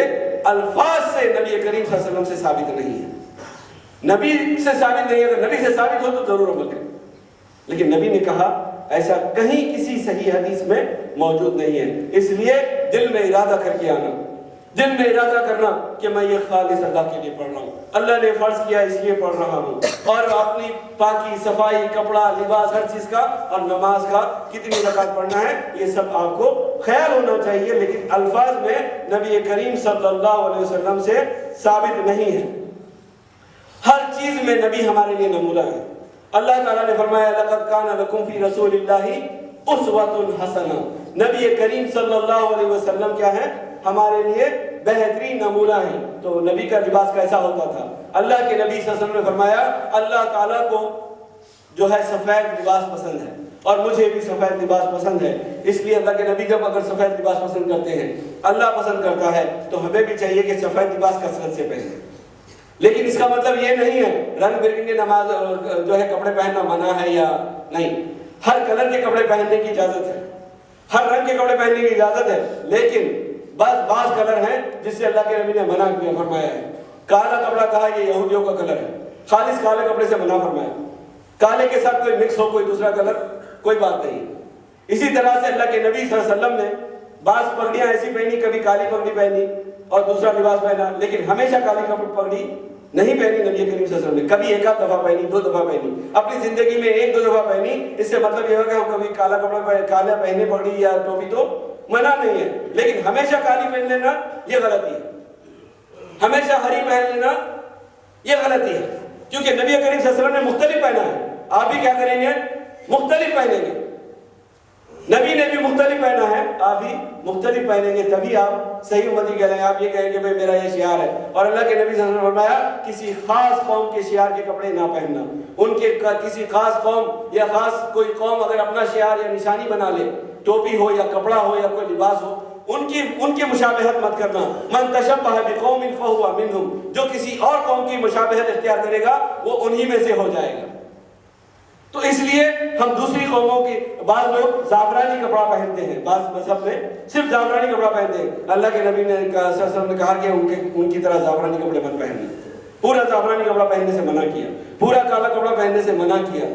الفاظ سے نبی کریم صلی اللہ علیہ وسلم سے ثابت نہیں ہے. نبی سے ثابت نہیں ہے. اگر نبی سے ثابت ہو تو ضرور عمل کرے. لیکن نبی نے کہا ایسا کہیں کسی صحیح حدیث میں موجود نہیں ہے. اس لیے دل میں ارادہ کر کے آنا, دل میں ارادہ کرنا کہ میں یہ خالص اللہ کے لیے پڑھ رہا ہوں, اللہ نے فرض کیا اس لیے پڑھ رہا ہوں. اور اپنی پاکی, صفائی, کپڑا, لباس, ہر چیز کا, اور نماز کا کتنی رکعت پڑھنا ہے, یہ سب آپ کو خیال ہونا چاہیے، لیکن الفاظ میں نبی کریم صلی اللہ علیہ وسلم سے ثابت نہیں ہے۔ ہر چیز میں نبی ہمارے لیے نمونہ ہے۔ اللہ تعالیٰ نے فرمایا لَقَدْ كَانَ لَكُمْ فِي رَسُولِ اللَّهِ أُسْوَةٌ حَسَنَةٌ، نبی کریم صلی اللہ علیہ وسلم کیا ہے؟ ہمارے لیے بہترین نمونہ ہے۔ تو نبی کا لباس کیسا ہوتا تھا؟ اللہ کے نبی صلی اللہ علیہ وسلم نے فرمایا اللہ تعالیٰ کو جو ہے سفید لباس پسند ہے، اور مجھے بھی سفید لباس پسند ہے، اس لیے اللہ کے نبی جب اگر سفید لباس پسند کرتے ہیں، اللہ پسند کرتا ہے، تو ہمیں بھی چاہیے کہ سفید لباس کثرت سے پہنیں۔ لیکن اس کا مطلب یہ نہیں ہے رنگ برنگے نماز جو ہے کپڑے پہننا منع ہے یا نہیں۔ ہر کلر کے کپڑے پہننے کی اجازت ہے، ہر رنگ کے کپڑے پہننے کی اجازت ہے، لیکن بعض کلر ہیں جس سے اللہ کے نبی نے منع کیا، فرمایا ہے۔ کالا کپڑا کہا یہ یہودیوں کا کلر ہے، خالص کالے کپڑے سے منع فرمایا۔ کالے کے ساتھ کوئی مکس ہو، کوئی دوسرا کلر، کوئی بات نہیں۔ اسی طرح سے اللہ کے نبی صلی اللہ علیہ وسلم نے بعض پگڑیاں ایسی پہنی، کبھی کالی پگڑی پہنی اور دوسرا لباس پہنا، لیکن ہمیشہ کالی پگڑی نہیں پہنی نبی کریم صلی اللہ علیہ وسلم نے، کبھی ایک آدھ دفعہ پہنی، 2 دفعہ پہنی، اپنی زندگی میں 1-2 دفعہ پہنی۔ اس سے مطلب یہ ہوگا کہ ہم کبھی کالا کپڑا کالا پہنے پگڑی یا ٹوپی تو منع نہیں ہے، لیکن ہمیشہ کالی پہن لینا یہ غلطی ہے، ہمیشہ ہری پہن لینا یہ غلطی ہے، کیونکہ نبی کریم صلی اللہ علیہ وسلم نے مختلف پہنا ہے۔ آپ بھی کیا کریں گے؟ مختلف پہنیں گے۔ نبی نے بھی مختلف پہنا ہے، آپ بھی مختلف پہنیں گے، تبھی آپ صحیح امتی کہلائیں گے۔ آپ یہ کہیں گے بھئی میرا یہ شعار ہے، اور اللہ کے نبی صلی اللہ علیہ وسلم نے فرمایا کسی خاص قوم کے شعار کے کپڑے نہ پہننا۔ ان کے کسی خاص قوم یا خاص کوئی قوم اگر اپنا شعار یا نشانی بنا لے، ٹوپی ہو یا کپڑا ہو یا کوئی لباس ہو، ان کی مشابہت مت کرنا۔ من تشبہ بقوم فہو منہم، جو کسی اور قوم کی مشابہت اختیار کرے گا وہ انہی میں سے ہو جائے گا۔ تو اس لیے ہم دوسری قوموں کے بعض لوگ زعفرانی کپڑا پہنتے ہیں، بعض مذہب میں صرف زعفرانی کپڑا پہنتے ہیں۔ اللہ کے نبی نے صلی اللہ علیہ وسلم نے کہا کہ ان کی طرح زعفرانی کپڑے مت پہننا، پورا زعفرانی کپڑا پہننے سے منع کیا، پورا کالا کپڑا پہننے سے منع کیا،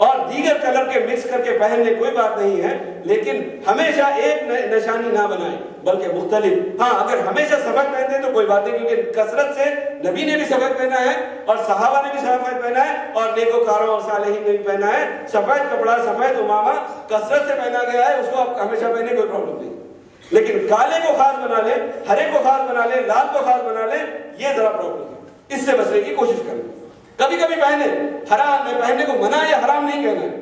اور دیگر کلر کے مکس کر کے پہننے کوئی بات نہیں ہے، لیکن ہمیشہ ایک نشانی نہ بنائیں بلکہ مختلف۔ ہاں اگر ہمیشہ سفید پہنتے ہیں تو کوئی بات نہیں، کیونکہ کثرت سے نبی نے بھی سفید پہنا ہے اور صحابہ نے بھی سفید پہنا ہے اور نیکوکاروں اور صالحین نے بھی پہنا ہے۔ سفید کپڑا، سفید امامہ کثرت سے پہنا گیا ہے، اس کو آپ ہمیشہ پہنے کوئی پرابلم نہیں، لیکن کالے کو خاص بنا لیں، ہرے کو خاص بنا لیں، لال کو خاص بنا لیں، یہ ذرا پرابلم ہے، اس سے بچنے کی کوشش کریں۔ کبھی کبھی پہنے، حرام میں پہننے کو منع یا حرام نہیں کہنا ہے۔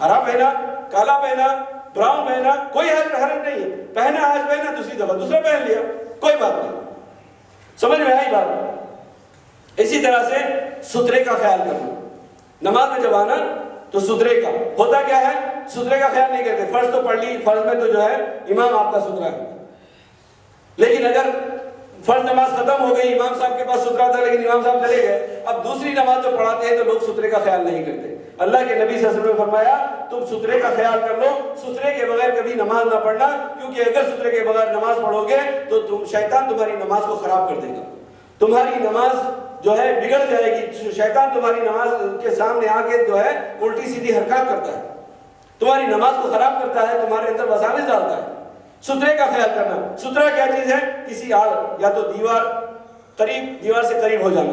ہرا پہنا، کالا پہنا، براؤن پہنا، کوئی حرج نہیں ہے، پہنا آج پہنا دوسری دفعہ دوسرا پہن لیا، کوئی بات نہیں۔ سمجھ میں آئی بات؟ اسی طرح سے سترے کا خیال کرنا، نماز میں جب آنا تو سترے کا ہوتا کیا ہے؟ سترے کا خیال نہیں کرتے، فرض تو پڑھ لی، فرض میں تو جو ہے امام آپ کا سترا ہے، لیکن اگر فرض نماز ختم ہو گئی، امام صاحب کے پاس سترا تھا لیکن امام صاحب چلے گئے، اب دوسری نماز جو پڑھاتے ہیں تو لوگ سترے کا خیال نہیں کرتے۔ اللہ کے نبی صلی اللہ علیہ وسلم نے فرمایا تم سترے کا خیال کر لو، سترے کے بغیر کبھی نماز نہ پڑھنا، کیونکہ اگر سترے کے بغیر نماز پڑھو گے تو شیطان تمہاری نماز کو خراب کر دے گا، تمہاری نماز جو ہے بگڑ جائے گی، شیطان تمہاری نماز کے سامنے آ کے جو ہے الٹی سیدھی حرکات کرتا ہے، تمہاری نماز کو خراب کرتا ہے، تمہارے اندر وساوس ڈالتا ہے۔ سترے کا خیال کرنا، سترا کیا چیز ہے؟ کسی آڑ یا تو دیوار سے قریب ہو جانا،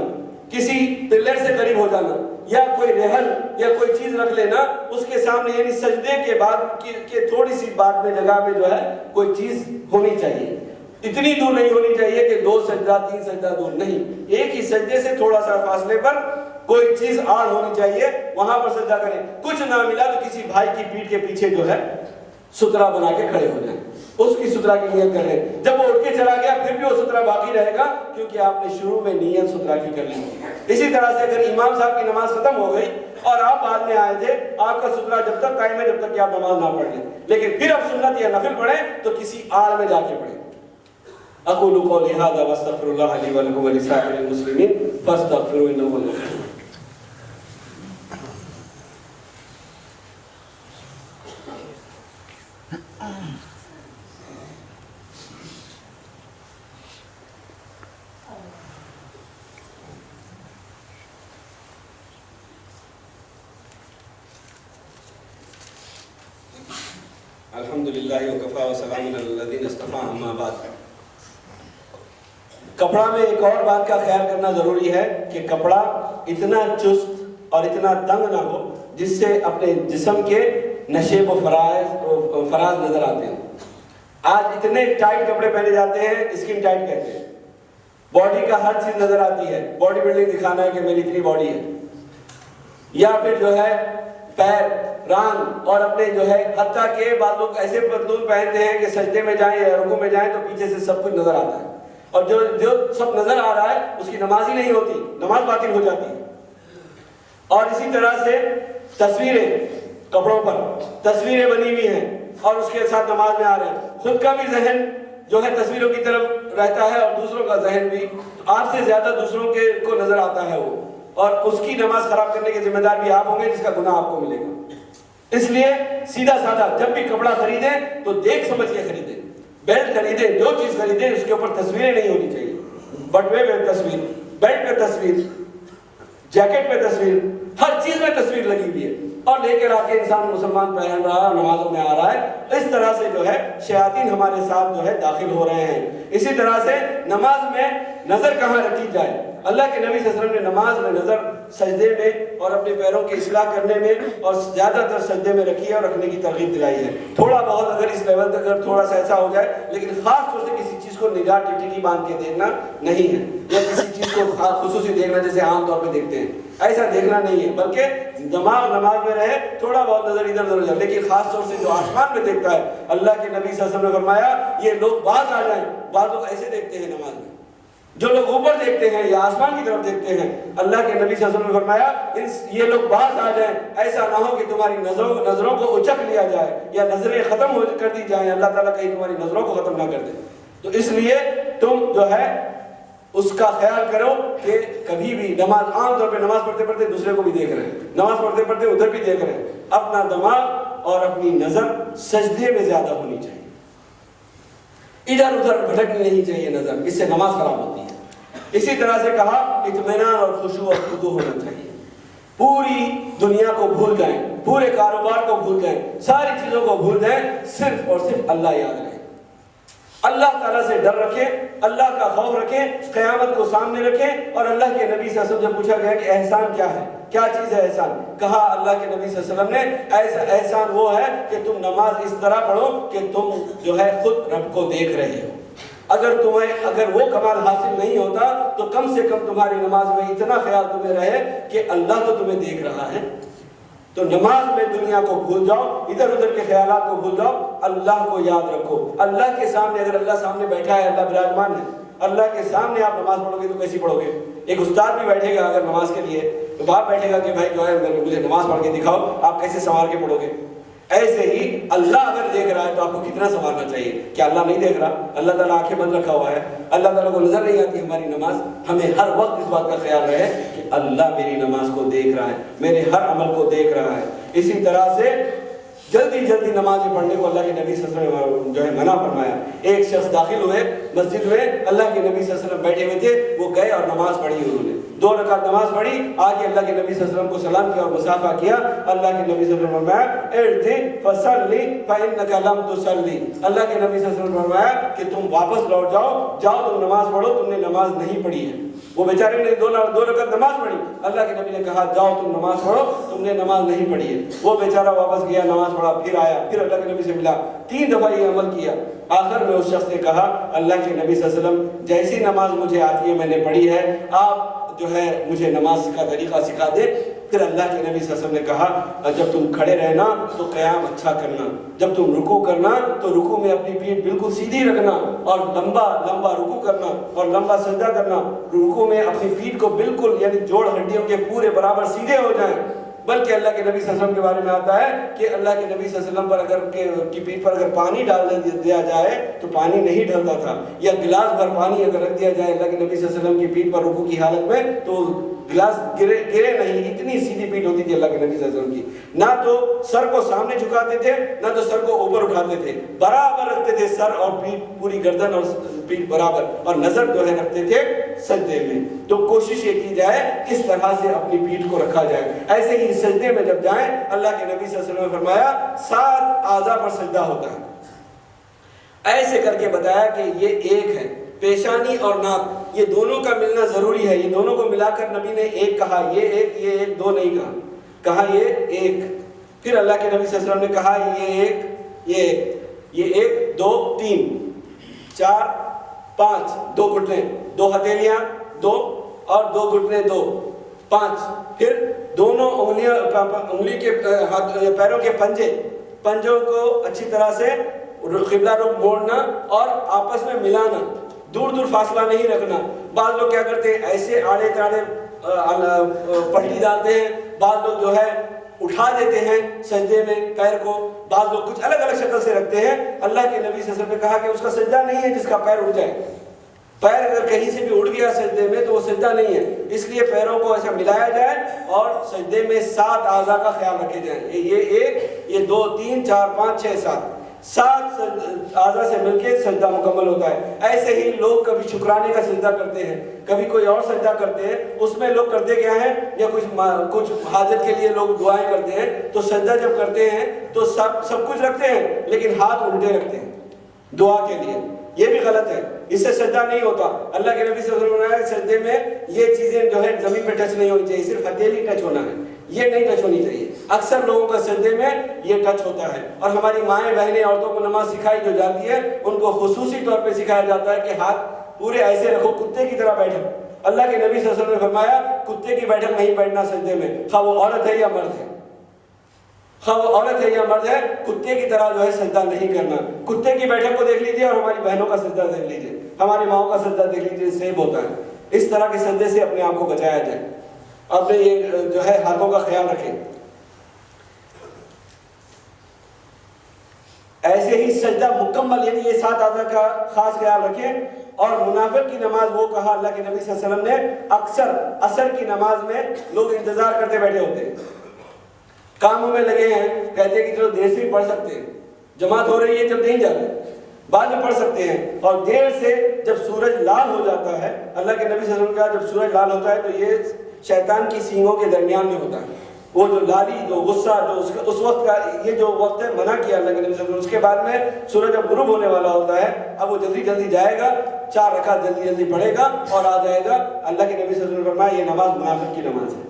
کسی پلر سے قریب ہو جانا، یا کوئی رہل یا کوئی چیز رکھ لینا اس کے سامنے، یعنی سجدے کے بعد کہ تھوڑی سی بات میں جگہ میں جو ہے کوئی چیز ہونی چاہیے، اتنی دور نہیں ہونی چاہیے کہ 2 سجدہ 3 سجدہ دور نہیں، ایک ہی سجدے سے تھوڑا سا فاصلے پر کوئی چیز آڑ ہونی چاہیے، وہاں پر سجدہ کریں۔ کچھ نہ ملا تو کسی بھائی کی پیٹھ کے پیچھے جو ہے سترا بنا کے کھڑے ہو جائیں، اس کی سترا کی نیت کر لیں۔ جب وہ اٹھ کے چلا گیا پھر بھی وہ سترا باقی رہے گا، کیونکہ آپ نے شروع میں نیت سترا کی کر لی۔ اسی طرح سے اگر امام صاحب کی نماز ختم ہو گئی اور آپ بعد میں آئے تھے، آپ کا سترا جب تک قائم ہے جب تک کہ آپ نماز نہ پڑھ لیں، لیکن پھر آپ سنت یا نفل پڑھیں تو کسی آڑ میں جا کے پڑھیں۔ اقول قولی ھذا واستغفر اللہ لی ولکم ولسائر المسلمین فاستغفروہ انہ ھو الغفور الرحیم۔ الحمدللہ وکفی وسلام علی الذین اصطفی اما بعد۔ کپڑا میں ایک اور بات کا خیال کرنا ضروری ہے کہ کپڑا اتنا چست اور اتنا تنگ نہ ہو جس سے اپنے جسم کے نشیب و فراز نظر آتے ہیں۔ آج اتنے ٹائٹ کپڑے پہنے جاتے ہیں، اسکن ٹائٹ کہتے ہیں، باڈی کا ہر چیز نظر آتی ہے، باڈی بلڈنگ دکھانا ہے کہ میری اتنی باڈی ہے، یا پھر جو ہے پیر، ران، اور اپنے جو ہے حتیٰ کہ بعض لوگ ایسے پتلون پہنتے ہیں کہ سجدے میں جائیں یا رکوع میں جائیں تو پیچھے سے سب کچھ نظر آتا ہے، اور جو سب نظر آ رہا ہے اس کی نماز ہی نہیں ہوتی، نماز باطل ہو جاتی ہے۔ اور اسی طرح سے تصویریں، کپڑوں پر تصویریں بنی ہوئی ہیں اور اس کے ساتھ نماز میں آ رہے ہیں، خود کا بھی ذہن جو ہے تصویروں کی طرف رہتا ہے اور دوسروں کا ذہن بھی، آپ سے زیادہ دوسروں کے کو نظر آتا ہے وہ، اور اس کی نماز خراب کرنے کے ذمہ دار بھی آپ ہوں گے، جس کا گناہ آپ کو ملے گا۔ اس لیے سیدھا سادہ جب بھی کپڑا خریدیں تو دیکھ سمجھ کے خریدیں، بیلٹ خریدیں، جو چیز خریدیں اس کے اوپر تصویریں نہیں ہونی چاہیے، بٹوے پہ تصویر، بیلٹ پہ تصویر، جیکٹ پہ تصویر، ہر چیز میں تصویر لگی ہوئی ہے، اور لے کے آ کے انسان مسلمان پہن رہا ہے، نمازوں میں آ رہا ہے، اس طرح سے جو ہے شیاطین ہمارے ساتھ جو ہے داخل ہو رہے ہیں۔ اسی طرح سے نماز میں نظر کہاں رکھی جائے؟ اللہ کے نبی صلی اللہ علیہ وسلم نے نماز میں نظر سجدے میں اور اپنے پیروں کی اصلاح کرنے میں اور زیادہ تر سجدے میں رکھی ہے اور رکھنے کی ترغیب دلائی ہے۔ تھوڑا بہت اگر اس لیول تک اگر تھوڑا سا ایسا ہو جائے، لیکن خاص طور سے کسی چیز کو نگاہ ٹٹی باندھ کے دیکھنا نہیں ہے، یا کسی چیز کو خصوصی دیکھنا جیسے عام طور پہ دیکھتے ہیں، ایسا دیکھنا نہیں ہے، بلکہ دماغ نماز میں رہے، تھوڑا بہت نظر ادھر ادھر ہو جائے، لیکن خاص طور سے جو آسمان میں دیکھتا ہے، اللہ کے نبی صلی اللہ علیہ وسلم نے فرمایا یہ لوگ باز آ جائیں، بعض لوگ ایسے دیکھتے ہیں نماز میں، جو لوگ اوپر دیکھتے ہیں یا آسمان کی طرف دیکھتے ہیں، اللہ کے نبی صلی اللہ علیہ وسلم نے فرمایا یہ لوگ باز آ جائیں، ایسا نہ ہو کہ تمہاری نظروں کو اچک لیا جائے یا نظریں ختم کر دی جائیں، اللہ تعالیٰ کہیں تمہاری نظروں کو ختم نہ کر دے۔ تو اس لیے تم جو ہے اس کا خیال کرو کہ کبھی بھی نماز، عام طور پہ نماز پڑھتے پڑھتے دوسرے کو بھی دیکھ رہے ہیں، نماز پڑھتے پڑھتے ادھر بھی دیکھ رہے ہیں، اپنا دماغ اور اپنی نظر سجدے میں زیادہ ہونی چاہیے، ادھر ادھر بھٹکنی نہیں چاہیے نظر، اس سے نماز خراب ہوتی ہے۔ اسی طرح سے کہا اطمینان اور خشوع اور خضوع ہونا چاہیے، پوری دنیا کو بھول جائیں، پورے کاروبار کو بھول جائیں، ساری چیزوں کو بھول جائیں، صرف اور صرف اللہ یاد رہے، اللہ تعالیٰ سے ڈر رکھیں، اللہ کا خوف رکھیں، قیامت کو سامنے رکھیں۔ اور اللہ کے نبی صلی اللہ علیہ وسلم سے پوچھا گیا کہ احسان کیا ہے، کیا چیز ہے احسان؟ کہا اللہ کے نبی صلی اللہ علیہ وسلم نے ایسا احسان وہ ہے کہ تم نماز اس طرح پڑھو کہ تم جو ہے خود رب کو دیکھ رہے ہو۔ اگر وہ کمال حاصل نہیں ہوتا تو کم سے کم تمہاری نماز میں اتنا خیال تمہیں رہے کہ اللہ تو تمہیں دیکھ رہا ہے۔ تو نماز میں دنیا کو بھول جاؤ، ادھر ادھر کے خیالات کو بھول جاؤ، اللہ کو یاد رکھو۔ اللہ کے سامنے، اگر اللہ سامنے بیٹھا ہے، اللہ براجمان ہے، اللہ کے سامنے آپ نماز پڑھو گے تو کیسی پڑھو گے؟ ایک استاد بھی بیٹھے گا اگر نماز کے لیے تو باپ بیٹھے گا کہ بھائی جو ہے مجھے نماز پڑھ کے دکھاؤ، آپ کیسے سنوار کے پڑھو گے؟ ایسے ہی اللہ اگر دیکھ رہا ہے تو آپ کو کتنا سنوارنا چاہیے؟ کیا اللہ نہیں دیکھ رہا؟ اللہ تعالیٰ آنکھیں بند رکھا ہوا ہے، اللہ تعالیٰ کو نظر نہیں آتی ہماری نماز؟ ہمیں ہر وقت اس بات کا خیال رہے کہ اللہ میری نماز کو دیکھ رہا ہے، میرے ہر عمل کو دیکھ رہا ہے۔ اسی طرح سے جلدی جلدی نمازیں پڑھنے کو اللہ کے نبی صلی اللہ علیہ وسلم جو ہے منع فرمایا۔ ایک شخص داخل ہوئے مسجد میں، اللہ کے نبی صلی اللہ علیہ وسلم بیٹھے ہوئے تھے، وہ گئے اور نماز پڑھی، انہوں نے 2 رکعت نماز پڑھی، آگے اللہ کے نبی صلی اللہ علیہ وسلم کو سلام کیا اور مصافحہ کیا۔ اللہ کے نبی صلی اللہ علیہ وسلم نے فرمایا ارجع فصلی فإنک لم تصلی، اللہ کے نبی صلی اللہ علیہ وسلم نے فرمایا کہ تم واپس لوٹ جاؤ تم نماز پڑھو، تم نے نماز نہیں پڑھی ہے۔ وہ بیچارے نے 2 رکعت نماز پڑھی، اللہ کے نبی نے کہا جاؤ تم نماز پڑھو، تم نے نماز نہیں پڑھی ہے۔ وہ بیچارہ واپس گیا، نماز پڑھا، پھر آیا، پھر اللہ کے نبی سے ملا، 3 دفعہ یہ عمل کیا۔ آخر میں اس شخص نے کہا اللہ کے نبی صلی اللہ علیہ وسلم جیسی نماز مجھے آتی ہے میں نے پڑھی ہے، آپ جو ہے مجھے نماز کا طریقہ سکھا دے۔ پھر اللہ کے نبی صلی اللہ علیہ وسلم نے کہا جب تم کھڑے رہنا تو قیام اچھا کرنا، جب تم رکوع کرنا تو رکوع میں اپنی پیٹھ بالکل سیدھی رکھنا اور لمبا رکوع کرنا اور لمبا سجدہ کرنا، رکوع میں اپنی پیٹھ کو بالکل یعنی جوڑ ہڈیوں کے پورے برابر سیدھے ہو جائیں۔ بلکہ اللہ کے نبی صلی اللہ علیہ وسلم کے بارے میں آتا ہے کہ اللہ کے نبی صلی اللہ علیہ وسلم پر اگر کی پیٹھ پر اگر پانی ڈال دیا جائے تو پانی نہیں ڈھلتا تھا، یا گلاس بھر پانی اگر رکھ دیا جائے اللہ کے نبی صلی اللہ علیہ وسلم کی پیٹھ پر رکوع کی حالت میں تو گلاس گرے نہیں، اتنی سیدھی پیٹھ ہوتی تھی اللہ کے نبی صلی اللہ علیہ وسلم کی۔ نہ تو سر کو سامنے جھکاتے تھے، نہ تو سر کو اوپر اٹھاتے تھے، برابر رکھتے تھے سر اور پیٹھ، پوری گردن اور پیٹھ برابر، اور نظر جو ہے رکھتے تھے سجدے میں۔ تو کوشش یہ کی جائے کس طرح سے اپنی پیٹھ کو رکھا جائے۔ ایسے ہی سجدے میں جب جائیں اللہ کے نبی صلی اللہ علیہ وسلم نے فرمایا 7 اعضاء پر سجدہ ہوتا ہے، ایسے کر کے بتایا کہ یہ ایک ہے، پیشانی اور ناک یہ دونوں کا ملنا ضروری ہے، یہ دونوں کو ملا کر نبی نے ایک کہا، یہ ایک 2 نہیں کہا یہ ایک۔ پھر اللہ کے نبی صلی اللہ علیہ وسلم نے کہا یہ 1 2 3 4 5 2 گھٹنے 2 ہتھیلیاں 2 اور 2 گھٹنے 2 5 پھر دونوں انگلی کے پیروں کے پنجوں کو اچھی طرح سے قبلہ رخ موڑنا اور آپس میں ملانا، دور دور فاصلہ نہیں رکھنا۔ بعض لوگ کیا کرتے ہیں ایسے آڑے تاڑے پلٹی ڈالتے ہیں، بعض لوگ جو ہے اٹھا دیتے ہیں سجدے میں پیر کو، بعض لوگ کچھ الگ الگ شکل سے رکھتے ہیں۔ اللہ کے نبی صلی اللہ علیہ وسلم نے کہا کہ اس کا سجدہ نہیں ہے جس کا پیر اٹھ جائے، پیر اگر کہیں سے بھی اڑ گیا سجدے میں تو وہ سجدہ نہیں ہے۔ اس لیے پیروں کو ایسا ملایا جائے اور سجدے میں 7 اعضاء کا خیال رکھے جائیں، یہ 1 یہ 2 3 4 5 6 7 اعضاء سے مل کے سجدہ مکمل ہوتا ہے۔ ایسے ہی لوگ کبھی شکرانے کا سجدہ کرتے ہیں، کبھی کوئی اور سجدہ کرتے ہیں، اس میں لوگ کرتے کیا ہیں، یا کچھ حاجت کے لیے لوگ دعائیں کرتے ہیں تو سجدہ جب کرتے ہیں تو سب کچھ رکھتے ہیں لیکن ہاتھ الٹے رکھتے ہیں دعا کے لیے، یہ بھی غلط ہے، اس سے سجدہ نہیں ہوتا۔ اللہ کے نبی صلی اللہ علیہ وسلم نے سجدے میں یہ چیزیں جو ہے زمین پہ ٹچ نہیں ہونی چاہیے، صرف ہتھیلی ٹچ ہونا ہے، یہ نہیں ٹچ ہونی چاہیے۔ اکثر لوگوں کا سجدے میں یہ ٹچ ہوتا ہے، اور ہماری مائیں بہنیں عورتوں کو نماز سکھائی جو جاتی ہے ان کو خصوصی طور پہ سکھایا جاتا ہے کہ ہاتھ پورے ایسے رکھو، کتے کی طرح بیٹھو۔ اللہ کے نبی صلی اللہ علیہ وسلم نے فرمایا کتے کی بیٹھک نہیں بیٹھنا سجدے میں، خواہ وہ عورت ہے یا مرد ہے، خواہ وہ عورت ہے یا مرد ہے، کتے کی طرح جو ہے سجدہ نہیں کرنا۔ کتے کی بیٹھک کو دیکھ لیجئے اور ہماری بہنوں کا سجدہ دیکھ لیجئے، ہماری ماؤں کا سجدہ دیکھ لیجئے، سیم ہوتا ہے۔ اس طرح کے سجدے سے اپنے آپ کو بچایا جائے، اپنے یہ جو ہے ہاتھوں کا خیال رکھیں۔ ایسے ہی سجدہ مکمل یعنی یہ 7 اعضاء کا خاص خیال رکھیں۔ اور منافق کی نماز وہ کہا اللہ کے نبی صلی اللہ علیہ وسلم نے، اکثر عصر کی نماز میں لوگ انتظار کرتے بیٹھے ہوتے ہیں، کاموں میں لگے ہیں، کہتے ہیں کہ چلو دیر سے بھی پڑھ سکتے ہیں، جماعت ہو رہی ہے جب نہیں جاتے، بعد میں پڑھ سکتے ہیں۔ اور دیر سے جب سورج لال ہو جاتا ہے، اللہ کے نبی صلی اللہ علیہ وسلم نے کہا جب سورج لال ہوتا ہے تو یہ شیطان کی سینگوں کے درمیان میں ہوتا ہے، وہ جو لالی جو غصہ جو اس وقت کا یہ جو وقت ہے منع کیا اللہ کے نبی صلی اللہ علیہ وسلم۔ اس کے بعد میں سورج جب غروب ہونے والا ہوتا ہے، اب وہ جلدی جلدی جائے گا، 4 رکعت جلدی جلدی پڑھے گا اور آ جائے گا۔ اللہ کے نبی صلی اللہ علیہ وسلم نے فرمایا یہ نماز منافق کی نماز ہے،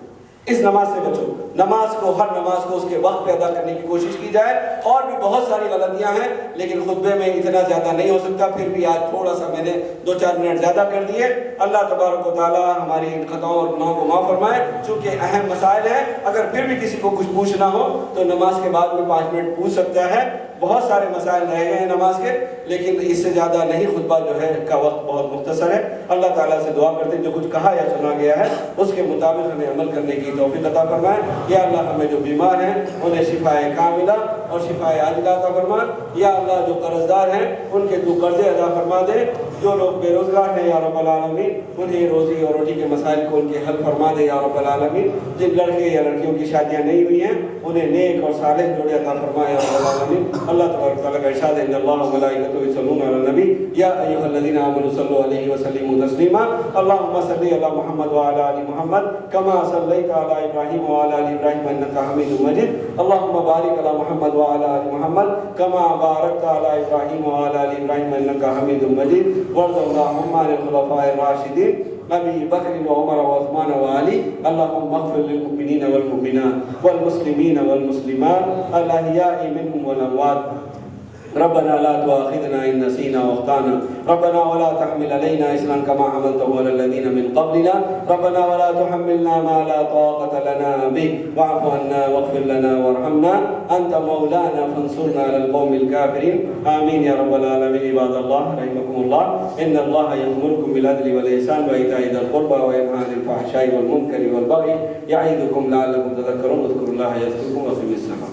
اس نماز سے بچو۔ نماز کو ہر نماز کو اس کے وقت پہ ادا کرنے کی کوشش کی جائے۔ اور بھی بہت ساری غلطیاں ہیں لیکن خطبے میں اتنا زیادہ نہیں ہو سکتا، پھر بھی آج تھوڑا سا میں نے 2-4 منٹ زیادہ کر دیے۔ اللہ تبارک و تعالی ہماری ان خطاؤں اور گناہوں کو معاف فرمائے، چونکہ اہم مسائل ہیں۔ اگر پھر بھی کسی کو کچھ پوچھنا ہو تو نماز کے بعد میں 5 منٹ پوچھ سکتا ہے۔ بہت سارے مسائل رہ گئے ہیں نماز کے، لیکن اس سے زیادہ نہیں، خطبہ جو ہے کا وقت بہت مختصر ہے۔ اللہ تعالیٰ سے دعا کرتے ہیں جو کچھ کہا یا سنا گیا ہے اس کے مطابق ہمیں عمل کرنے کی توفیق عطا فرمائے۔ یا اللہ ہمیں جو بیمار ہیں انہیں شفائے کاملہ اور شفائے عاجلہ عطا فرما۔ یا اللہ جو قرض دار ہیں ان کے تو قرضے ادا فرما دے۔ جو لوگ بے روزگار ہیں یا رب العالمین انہیں روزی اور روٹی کے مسائل کو ان کے حل فرما دے یا رب العالمین۔ جن لڑکے یا لڑکیوں کی شادیاں نہیں ہوئی ہیں انہیں نیک اور صالح جوڑے عطا فرما یا رب العالمین۔ اللہ تبارک تعالیٰ کا ارشاد ہے ان اللہ و ملائکتہ یصلون علی النبی یا ایھا الذین آمنوا صلوا علیہ وسلموا تسلیما۔ اللهم صل علی محمد وعلی آل محمد کما صلیت علی ابراہیم وعلی آل ابراہیم انک حمید مجید۔ اللهم بارک علی محمد وعلی آل محمد کما بارکت علی ابراہیم وعلی آل ابراہیم انک حمید مجید۔ وارض اللهم عن الخلفاء الراشدین ابی بکر وعمر وعثمان وعلی۔ اللهم اغفر للمؤمنین والمؤمنات والمسلمین والمسلمات الاحیاء منهم والاموات۔ ربنا لا تؤاخذنا إن نسينا واخطأنا ربنا ولا تحمل علينا إصرا كما حملته على الذين من قبلنا ربنا ولا تحملنا ما لا طاقة لنا به واعف عنا واغفر لنا وارحمنا أنت مولانا فانصرنا على القوم الكافرين آمين يا رب العالمين۔ عباد الله رحمكم الله إن الله يأمركم بالعدل والإحسان وإيتاء ذي القربى وينهى عن الفحشاء والمنكر والبغي يعظكم لعلكم تذكرون اذكروا الله يذكركم وأقيموا الصلاة